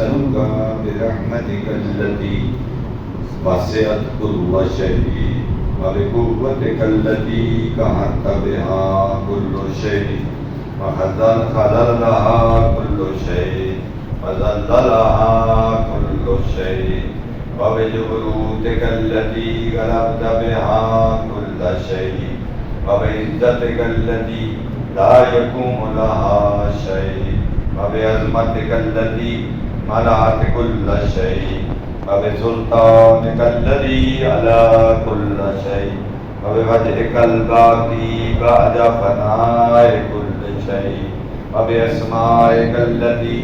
نسألك برحمتك التي وسعت كل شيء وبقوتك التي قهرت بها كل شيء وخذل لها كل شيء وذل لها كل شيء وبجبروتك التي غلبت بها كل شيء وبعزتك التي لا يقوم لها شيء وبعظمتك التي ملأت كل شيء وبسلطانك الذي على كل شيء وبوجهك الباقي بعد فناء كل شيء وبأسمائك التي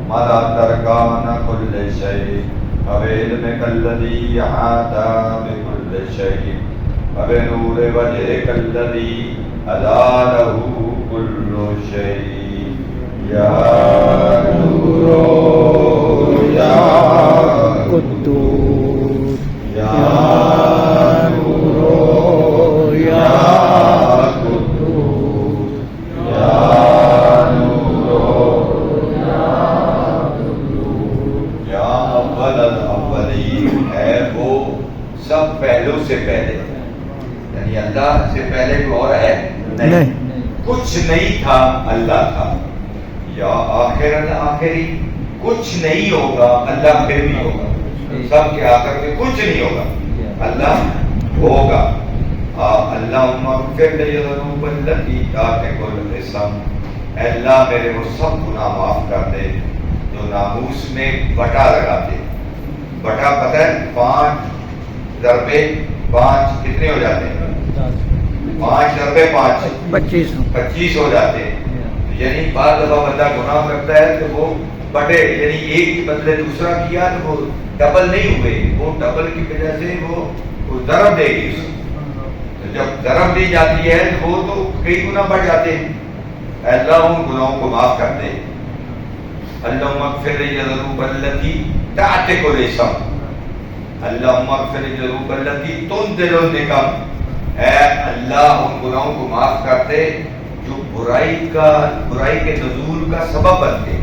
ملأت أركان كل شيء وبعلمك الذي أحاط بكل شيء وبنور وجهك الذي أزاله كل شيء يا نور يا قدوس يا نور يا قدوس يا نور يا قدوس یا اول الاولین ہے وہ سب پہلو سے پہلے، یعنی اللہ سے پہلے کوئی اور ہے نہیں، کچھ نہیں تھا اللہ تھا، یا آخر الآخری کچھ نہیں ہوگا اللہ پھر بھی ہوگا، سب کے آخر میں کچھ نہیں ہوگا اللہ ہوگا۔ اللہم اغفر لی ذنوب التی تحت کل اسم، اے اللہ میرے وہ سب گناہ معاف کر دے جو ناموس میں بٹا لگاتے۔ بٹا پتہ ہے 5 ضربے 5 کتنے ہو جاتے ہیں؟ 5 ضربے 5 25 ہو جاتے ہیں، یعنی بعض دفعہ بندہ گناہ کرتا ہے تو وہ بڑے، یعنی ایک کے بدلے دوسرا کیا تو وہ ڈبل نہیں ہوئے، وہ ڈبل کی وجہ سے وہ ضرب دے گی اس کو، تو جب ضرب دی جاتی ہے تو وہ تو کئی گنا بڑھ جاتے ہیں۔ اے اللہ ان گناہوں کو معاف کر دے۔ اللہم اغفر لی ذنوب التی تحت کل اسم، اللہم اغفر لی ذنوب التی تنزل النقم، اے اللہ ان گناہوں کو معاف کر دے جو برائی کے نزول کا سبب بنتے ہیں۔